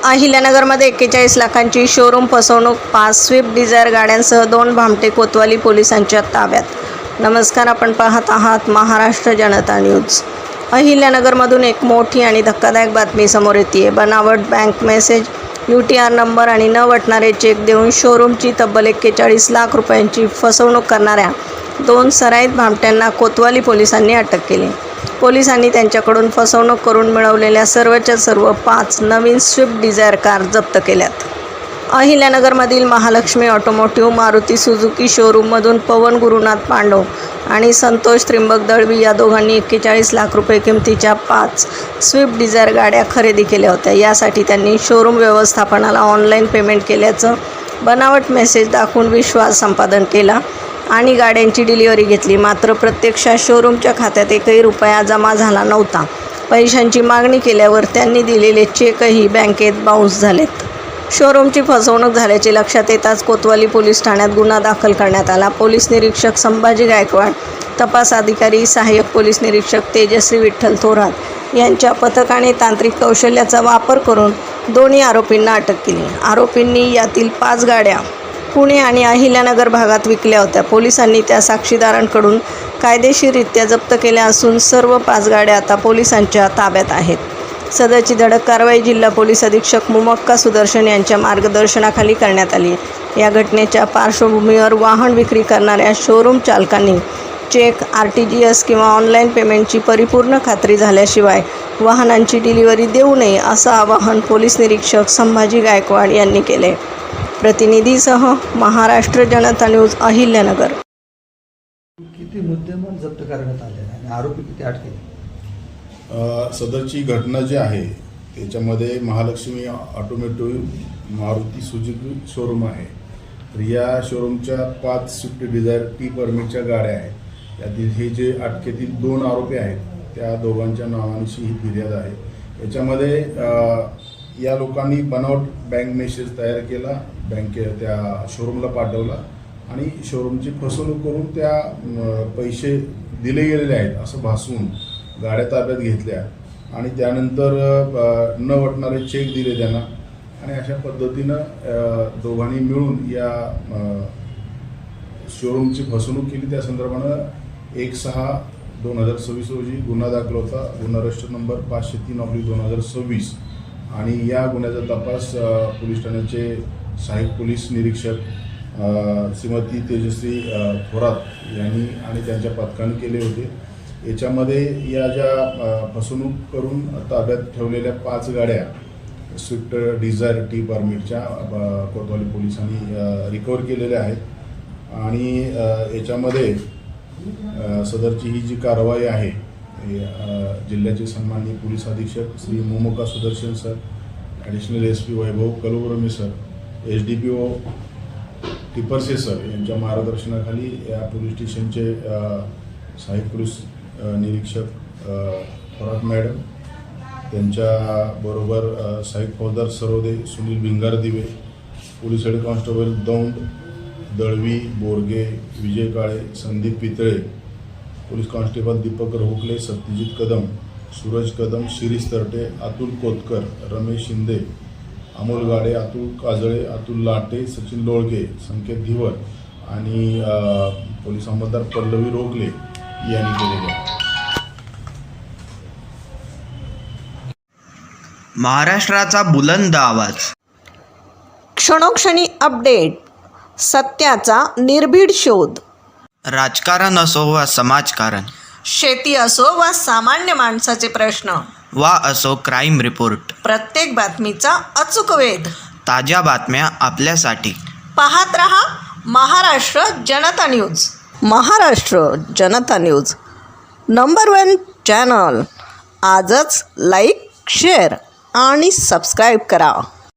अहिल्यानगरमध्ये 41 लाखांची शोरूम फसवणूक, 5 Swift Dzire गाड्यांसह 2 भामटे कोतवाली पोलिसांच्या ताब्यात. नमस्कार, आपण पाहत आहात महाराष्ट्र जनता न्यूज. अहिल्यानगरमधून एक मोठी आणि धक्कादायक बातमी समोर येते. बनावट बँक मेसेज, UTR नंबर आणि न वटणारे चेक देऊन शोरूमची तब्बल 41 लाख रुपयांची फसवणूक करणाऱ्या 2 सराईत भामट्यांना कोतवाली पोलिसांनी अटक केली. पोलिसांनी त्यांच्याकडून फसवणूक करून मिळवलेल्या सर्वच्या सर्व 5 नवीन स्विफ्ट डिझायर कार जप्त केल्यात. अहिल्यानगरमधील महालक्ष्मी ऑटोमोटिव्ह मारुती सुझुकी शोरूममधून पवन गुरुनाथ पांडव आणि संतोष त्रिंबक दळवी या दोघांनी 41 लाख रुपये किमतीच्या 5 स्विफ्ट डिझायर गाड्या खरेदी केल्या होत्या. यासाठी त्यांनी शोरूम व्यवस्थापनाला ऑनलाईन पेमेंट केल्याचं बनावट मेसेज दाखवून विश्वास संपादन केला आणि गाड्यांची डिलिव्हरी घेतली. मात्र प्रत्यक्षात शोरूमच्या खात्यात एकही रुपया जमा झाला नव्हता. पैशांची मागणी केल्यावर त्यांनी दिलेले चेकही बँकेत बाउन्स झालेत. शोरूमची फसवणूक झाल्याचे लक्षात येताच कोतवाली पोलीस ठाण्यात गुन्हा दाखल करण्यात आला. पोलीस निरीक्षक संभाजी गायकवाड, तपास अधिकारी सहाय्यक पोलीस निरीक्षक तेजश्री विठ्ठल थोरात यांच्या पथकाने तांत्रिक कौशल्याचा वापर करून दोन्ही आरोपींना अटक केली. आरोपींनी यातील 5 गाड्या पुणे आणि अहिल्यानगर भागात विकल्या होत्या. पोलिसांनी त्या साक्षीदारांकडून कायदेशीररित्या जप्त केल्या असून सर्व 5 गाड्या आता पोलिसांच्या ताब्यात आहेत. सदरची धडक कारवाई जिल्हा पोलीस अधीक्षक मुमक्का सुदर्शन यांच्या मार्गदर्शनाखाली करण्यात आली. या घटनेच्या पार्श्वभूमीवर वाहन विक्री करणाऱ्या शोरूम चालकांनी चेक, RTGS किंवा ऑनलाईन पेमेंटची परिपूर्ण खात्री झाल्याशिवाय वाहनांची डिलिव्हरी देऊ नये असं आवाहन पोलीस निरीक्षक संभाजी गायकवाड यांनी केले. प्रतिनिधीसह महाराष्ट्र जनता न्यूज, अहिल्यानगर. किती मुद्देमाल जप्त करण्यात आले आणि आरोपी किती अटकेले? सदरची घटना जी आहे त्याच्यामध्ये Mahalakshmi automotive Maruti Suzuki showroom आहे. तर या शोरूमच्या 5 स्विफ्ट डिझायर T परमिटच्या गाड्या आहेत. यातील हे जे अटकेतील 2 आरोपी आहेत त्या दोघांच्या नावानिशी ही फिर्याद आहे. याच्यामध्ये या लोकांनी बनावट बँक मेसेज तयार केला, त्या शोरूमला पाठवला आणि शोरूमची फसवणूक करून त्या पैसे दिले गेलेले आहेत असं भासवून गाड्या ताब्यात घेतल्या आणि त्यानंतर न वटणारे चेक दिले त्यांना आणि अशा पद्धतीनं दोघांनी मिळून या शोरूमची फसवणूक केली. त्या संदर्भानं 1/6/2026 रोजी गुन्हा दाखल होता. गुन्हा रजिस्टर नंबर 503/2026 आणि या गुन्ह्याचा तपास पोलीस ठाण्याचे सहाय्यक पोलीस निरीक्षक श्रीमती तेजश्री थोरात यांनी आणि त्यांच्या पथकाने केले होते. याच्यामध्ये या ज्या फसवणूक करून ताब्यात ठेवलेल्या 5 गाड्या स्विफ्ट डिझायर T परमिटच्या कोतवाली पोलिसांनी रिकवर केलेल्या आहेत आणि याच्यामध्ये सदरची ही जी कारवाई आहे जिल्ह्याचे सन्माननीय पोलीस अधीक्षक Shri Mumakka Sudarshan sir, additional SP Vaibhav Kalubrahme sir, SDPO Tiparse sir यांच्या मार्गदर्शनाखाली या पोलीस स्टेशनचे सहाय्यक पोलीस निरीक्षक थोरात मॅडम, त्यांच्याबरोबर सहाय्यक फौजदार Sarode Sunil Bhingardive, police head constable Daund, Dalvi, Borge, Vijay Kale, Sandeep Pitale, police constable Deepak Rahukale, Satyajit Kadam, Suraj Kadam, Shirish Tarte, Atul Kotkar, Ramesh Shinde, Amol Gade, Atul Kajale, Atul Late, Sachin Lolge, Sanket Dhivar आणि पोलीस अंमलदार पल्लवी रोगले यांनी केलेले आहे. महाराष्ट्राचा बुलंद आवाज, क्षणोक्षणी अपडेट, सत्याचा निर्भीड शोध. राजकारण असो वा समाजकारण, शेती असो वा सामान्य माणसाचे प्रश्न, वा असो क्राईम रिपोर्ट, प्रत्येक बातमीचा अचूक वेध. ताज्या बातम्या आपल्यासाठी. पाहत रहा महाराष्ट्र जनता न्यूज. महाराष्ट्र जनता न्यूज, नंबर 1 चॅनल. आजच लाईक, शेअर आणि सबस्क्राईब करा.